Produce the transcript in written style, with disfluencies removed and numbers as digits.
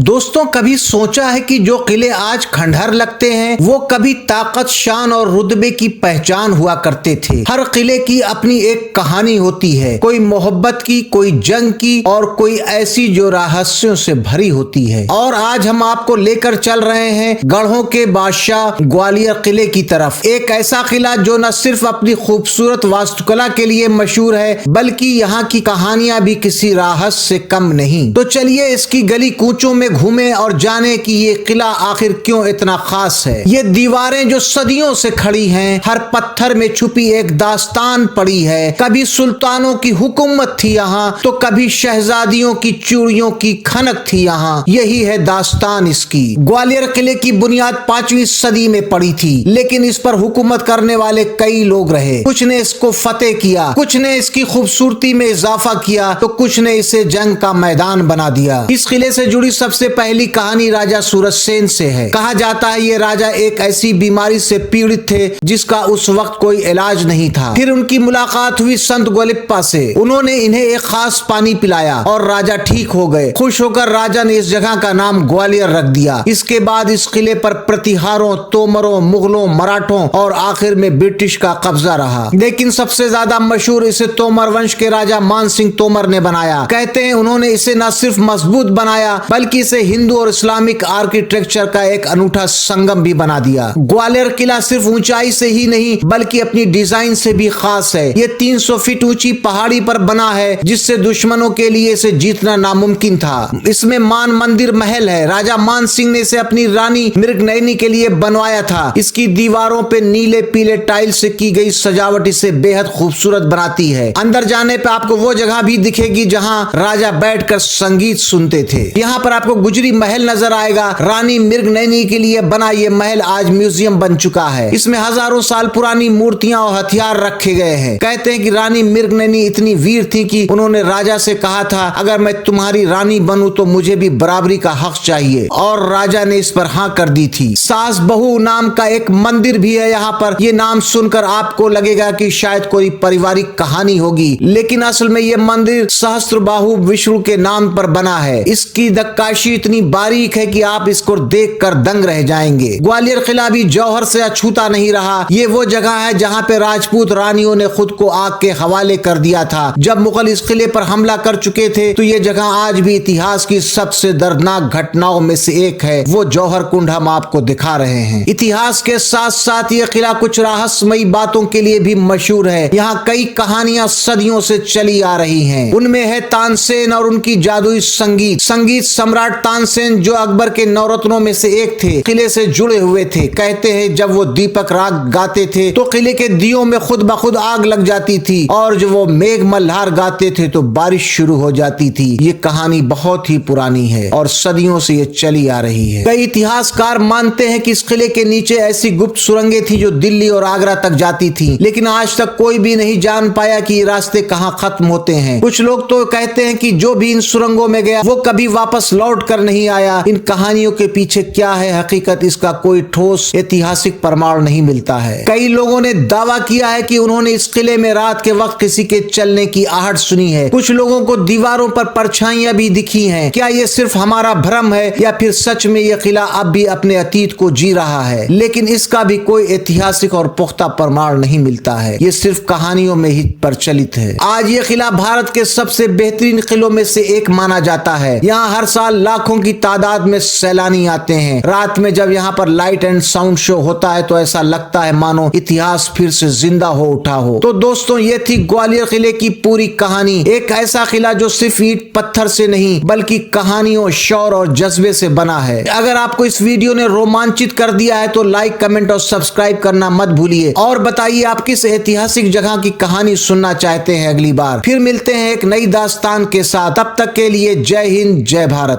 दोस्तों, कभी सोचा है कि जो किले आज खंडहर लगते हैं वो कभी ताकत, शान और रुतबे की पहचान हुआ करते थे। हर किले की अपनी एक कहानी होती है, कोई मोहब्बत की, कोई जंग की और कोई ऐसी जो रहस्यों से भरी होती है। और आज हम आपको लेकर चल रहे हैं गढ़ों के बादशाह ग्वालियर किले की तरफ। एक ऐसा किला जो न सिर्फ अपनी खूबसूरत वास्तुकला के लिए मशहूर है बल्कि यहाँ की कहानियां भी किसी रहस्य से कम नहीं। तो चलिए इसकी गली कूचों में घूमे और जाने कि ये किला आखिर क्यों इतना खास है। ये दीवारें जो सदियों से खड़ी हैं, हर पत्थर में छुपी एक दास्तान पड़ी है। कभी सुल्तानों की हुकूमत थी यहाँ, तो कभी शहजादियों की चूड़ियों की खनक थी यहाँ। यही है दास्तान इसकी। ग्वालियर किले की बुनियाद 5वीं सदी में पड़ी थी, लेकिन इस पर हुकूमत करने वाले कई लोग रहे। कुछ ने इसको फतेह किया, कुछ ने इसकी खूबसूरती में इजाफा किया, तो कुछ ने इसे जंग का मैदान बना दिया। इस किले से जुड़ी सबसे पहली कहानी राजा सूरजसेन से है। कहा जाता है ये राजा एक ऐसी बीमारी से पीड़ित थे जिसका उस वक्त कोई इलाज नहीं था। फिर उनकी मुलाकात हुई संत गोलिप्पा से। उन्होंने इन्हें एक खास पानी पिलाया और राजा ठीक हो गए। खुश होकर राजा ने इस जगह का नाम ग्वालियर रख दिया। इसके बाद इस किले पर प्रतिहारों, तोमरों, मुगलों, मराठों और आखिर में ब्रिटिश का कब्जा रहा। लेकिन सबसे ज्यादा मशहूर इसे तोमर वंश के राजा मान सिंह तोमर ने बनाया। कहते हैं उन्होंने इसे न सिर्फ मजबूत बनाया बल्कि इसे हिंदू और इस्लामिक आर्किटेक्चर का एक अनूठा संगम भी बना दिया। ग्वालियर किला सिर्फ ऊंचाई से ही नहीं बल्कि अपनी डिजाइन से भी खास है। ये 300 फीट ऊंची पहाड़ी पर बना है जिससे दुश्मनों के लिए इसे जीतना नामुमकिन था। इसमें मान मंदिर महल है। राजा मान सिंह ने इसे अपनी रानी मृगनयनी के लिए बनवाया था। इसकी दीवारों पे नीले पीले टाइल से की गई सजावट इसे बेहद खूबसूरत बनाती है। अंदर जाने पे आपको वो जगह भी दिखेगी जहाँ राजा बैठकर संगीत सुनते थे। यहाँ पर आपको गुजरी महल नजर आएगा। रानी मृगनयनी के लिए बना ये महल आज म्यूजियम बन चुका है। इसमें हजारों साल पुरानी मूर्तियां और हथियार रखे गए हैं। कहते हैं कि रानी मृगनयनी इतनी वीर थी कि उन्होंने राजा से कहा था अगर मैं तुम्हारी रानी बनूं तो मुझे भी बराबरी का हक चाहिए, और राजा ने इस पर हाँ कर दी थी। सास बहू नाम का एक मंदिर भी है यहाँ पर। ये नाम सुनकर आपको लगेगा कि शायद कोई पारिवारिक कहानी होगी, लेकिन असल में ये मंदिर सहस्त्रबाहु विष्णु के नाम पर बना है। इसकी नक्काशी इतनी बारीक है कि आप इसको देखकर दंग रह जाएंगे। ग्वालियर किला भी जौहर से अछूता नहीं रहा। ये वो जगह है जहाँ पे राजपूत रानियों ने खुद को आग के हवाले कर दिया था। जब मुगल इस किले पर हमला कर चुके थे तो ये जगह आज भी इतिहास की सबसे दर्दनाक घटनाओं में से एक है। वो जौहर कुंड हम आपको दिखा रहे हैं। इतिहास के साथ साथ ये किला कुछ रहस्यमयी बातों के लिए भी मशहूर है। यहाँ कई कहानियां सदियों से चली आ रही हैं। उनमें है तानसेन और उनकी जादुई संगीत। संगीत सम्राट तानसेन जो अकबर के नवरत्नों में से एक थे, किले से जुड़े हुए थे। कहते हैं जब वो दीपक राग गाते थे तो किले के दियों में खुद ब खुद आग लग जाती थी, और जब वो मेघ मल्हार गाते थे तो बारिश शुरू हो जाती थी। ये कहानी बहुत ही पुरानी है और सदियों से ये चली आ रही है। कई इतिहासकार मानते हैं कि इस किले के नीचे ऐसी गुप्त सुरंगें थी जो दिल्ली और आगरा तक जाती थी, लेकिन आज तक कोई भी नहीं जान पाया कि ये रास्ते कहाँ खत्म होते हैं। कुछ लोग तो कहते हैं कि जो भी इन सुरंगों में गया वो कभी वापस लौट कर नहीं आया। इन कहानियों के पीछे क्या है हकीकत, इसका कोई ठोस ऐतिहासिक प्रमाण नहीं मिलता है। कई लोगों ने दावा किया है कि उन्होंने इस किले में रात के वक्त किसी के चलने की आहट सुनी है। कुछ लोगों को दीवारों पर परछाइयां भी दिखी हैं। क्या ये सिर्फ हमारा भ्रम है या फिर सच में यह किला अब भी अपने अतीत को जी रहा है? लेकिन इसका भी कोई ऐतिहासिक और पुख्ता प्रमाण नहीं मिलता है। ये सिर्फ कहानियों में ही प्रचलित है। आज ये किला भारत के सबसे बेहतरीन किलों में से एक माना जाता है। यहाँ हर साल लाखों की तादाद में सैलानी आते हैं। रात में जब यहाँ पर लाइट एंड साउंड शो होता है तो ऐसा लगता है मानो इतिहास फिर से जिंदा हो उठा हो। तो दोस्तों, ये थी ग्वालियर किले की पूरी कहानी। एक ऐसा किला जो सिर्फ ईंट पत्थर से नहीं बल्कि कहानियों, शौर और जज्बे से बना है। अगर आपको इस वीडियो ने रोमांचित कर दिया है तो लाइक, कमेंट और सब्सक्राइब करना मत भूलिए, और बताइए आप किस ऐतिहासिक जगह की कहानी सुनना चाहते हैं अगली बार। फिर मिलते हैं एक नई दास्तान के साथ। तब तक के लिए जय हिंद, जय भारत।